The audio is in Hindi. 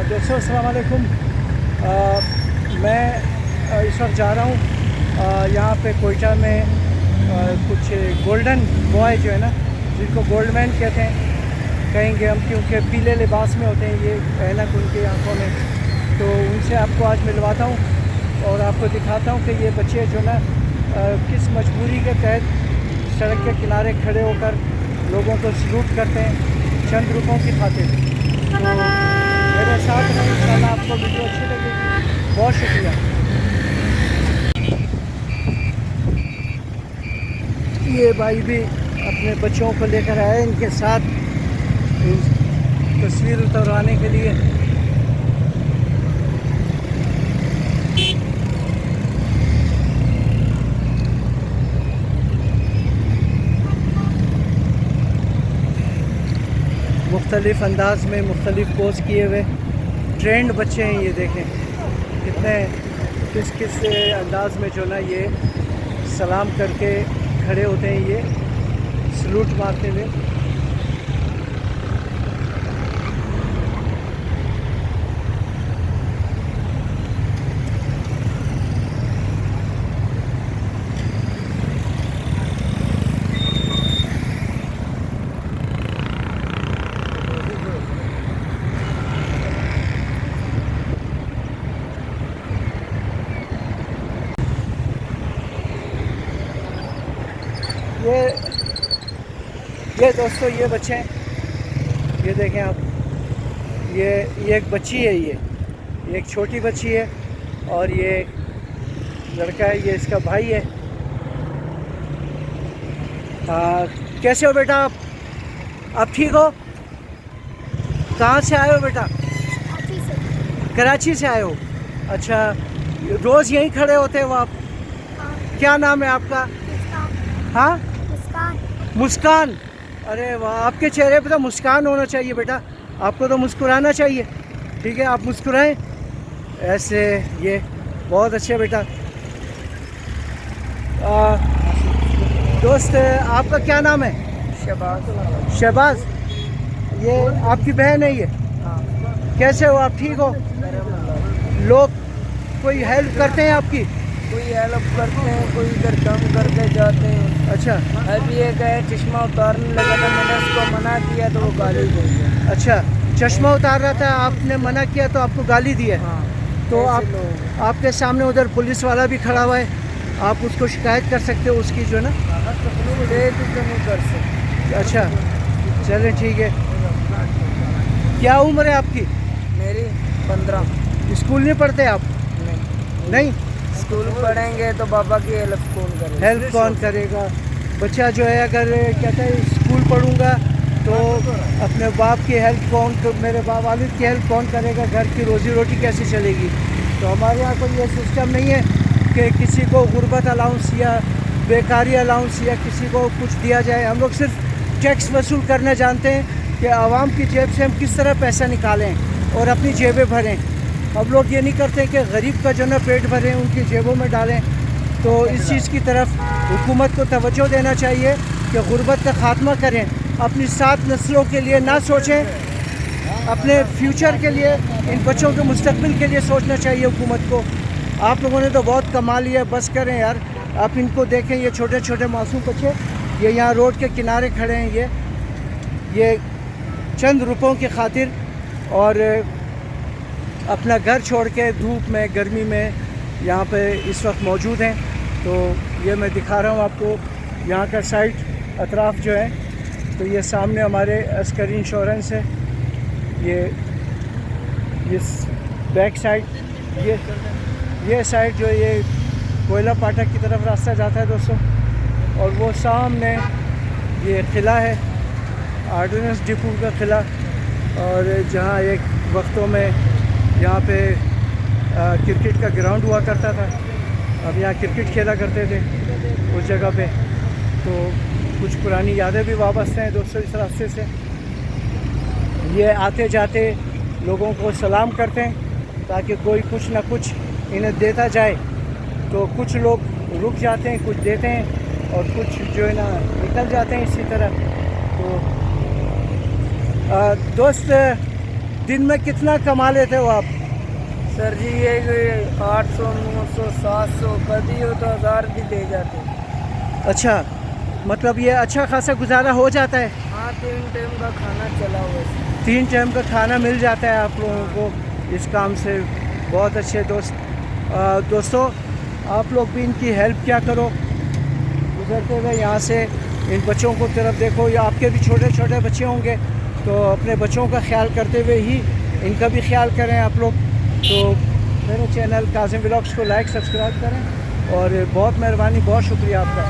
दोस्तों अस्सलाम वालेकुम। मैं इस वक्त जा रहा हूँ यहाँ पे कोयटा में कुछ गोल्डन बॉय जो है ना, जिनको गोल्डमैन कहते हैं कहेंगे हम, क्योंकि पीले लिबास में होते हैं ये ऐनक उनकी आंखों में। तो उनसे आपको आज मिलवाता हूँ और आपको दिखाता हूँ कि ये बच्चे जो ना किस मजबूरी के तहत सड़क के किनारे खड़े होकर लोगों को सलूट करते हैं चंद रुपयों की खातिर। तो मेरे साथ में इंशाल्लाह आपको वीडियो अच्छी लगेगी। बहुत शुक्रिया। ये भाई भी अपने बच्चों को लेकर आए इनके साथ तस्वीर उतरवाने के लिए। मुख्तलिफ़ अंदाज में मुख्तलिफ़ पोज किए हुए ट्रेंड बच्चे हैं। ये देखें कितने किस अंदाज में जो ना ये सलाम करके खड़े होते हैं, ये सलूट मारते हुए। ये दोस्तों ये बच्चे हैं, ये देखें आप, ये एक बच्ची है, ये एक छोटी बच्ची है और ये लड़का है, ये इसका भाई है। कैसे हो बेटा आप ठीक हो? कहाँ से आए हो बेटा? कराची से आए हो? अच्छा, रोज़ यहीं खड़े होते हो आप? क्या नाम है आपका? हाँ, मुस्कान। अरे वाह, आपके चेहरे पे तो मुस्कान होना चाहिए बेटा, आपको तो मुस्कुराना चाहिए। ठीक है, आप मुस्कुराएं ऐसे। ये बहुत अच्छे बेटा। दोस्त आपका क्या नाम है? शहबाज। शहबाज, ये आपकी बहन है ये? कैसे हो आप, ठीक हो? लोग कोई हेल्प करते हैं आपकी? कोई हेल्प करते हैं, कोई इधर काम करके जाते हैं। अच्छा, अभी एक है चश्मा उतारने लगा था, मैंने उसको मना किया तो वो गाली दे दिया। अच्छा, चश्मा उतार रहा था, आपने मना किया तो आपको गाली दी है? हाँ। तो आपके सामने उधर पुलिस वाला भी खड़ा हुआ है, आप उसको शिकायत कर सकते हो उसकी जो ना। तो नहीं कर सकते। अच्छा, चलें ठीक है। क्या उम्र है आपकी? मेरी 15। स्कूल नहीं पढ़ते आप? नहीं। स्कूल पढ़ेंगे तो बाबा की हेल्प कौन करेगा? हेल्प कौन करेगा? बच्चा जो है अगर कहता है स्कूल पढ़ूंगा तो अपने बाप की हेल्प कौन, तो मेरे बाप वालिद की हेल्प कौन करेगा? घर की रोज़ी रोटी कैसे चलेगी? तो हमारे यहाँ कोई ये सिस्टम नहीं है कि किसी को गुर्बत अलाउंस या बेकारी अलाउंस या किसी को कुछ दिया जाए। हम लोग सिर्फ टैक्स वसूल करना जानते हैं कि आवाम की जेब से हम किस तरह पैसा निकालें और अपनी जेबें भरें। हम लोग ये नहीं करते कि गरीब का जो ना पेट भरें, उनकी जेबों में डालें। तो इस चीज़ की तरफ हुकूमत को तवज्जो देना चाहिए कि गुर्बत का ख़ात्मा करें। अपनी 7 नस्लों के लिए ना सोचें, अपने फ्यूचर के लिए, इन बच्चों के मुस्तकबिल के लिए सोचना चाहिए हुकूमत को। आप लोगों ने तो बहुत कमा लिया, बस करें यार। आप इनको देखें, ये छोटे छोटे मासूम बच्चे ये यहाँ रोड के किनारे खड़े हैं, ये चंद रुपयों की खातिर, और अपना घर छोड़ के धूप में गर्मी में यहाँ पे इस वक्त मौजूद हैं। तो ये मैं दिखा रहा हूँ आपको यहाँ का साइट अतराफ़ जो है। तो ये सामने हमारे अस्करी इंश्योरेंस है, ये बैक साइड, ये साइड जो ये कोयला फाटक की तरफ रास्ता जाता है दोस्तों। और वो सामने ये किला है, आर्डिनेंस डिपो का किला, और जहाँ एक वक्तों में यहाँ पे क्रिकेट का ग्राउंड हुआ करता था। अब यहाँ क्रिकेट खेला करते थे उस जगह पे। तो कुछ पुरानी यादें भी वापस हैं दोस्तों इस रास्ते से। ये आते जाते लोगों को सलाम करते हैं ताकि कोई कुछ ना कुछ इन्हें देता जाए। तो कुछ लोग रुक जाते हैं, कुछ देते हैं, और कुछ जो है ना निकल जाते हैं इसी तरह। तो दोस्त दिन में कितना कमा लेते हो आप? सर जी ये 800 900 700 कभी हो तो 1000 भी दे जाते। अच्छा, मतलब ये अच्छा खासा गुजारा हो जाता है? हाँ 3 टाइम का खाना चला हुआ है। 3 टाइम का खाना मिल जाता है आप लोगों को इस काम से। बहुत अच्छे दोस्तों आप लोग भी इनकी हेल्प क्या करो, गुजरते हुए यहाँ से इन बच्चों को तरफ देखो, या आपके भी छोटे छोटे बच्चे होंगे तो अपने बच्चों का ख्याल करते हुए ही इनका भी ख्याल करें आप लोग। तो मेरे चैनल काज़िम व्लॉग्स को लाइक सब्सक्राइब करें और बहुत मेहरबानी, बहुत शुक्रिया आपका।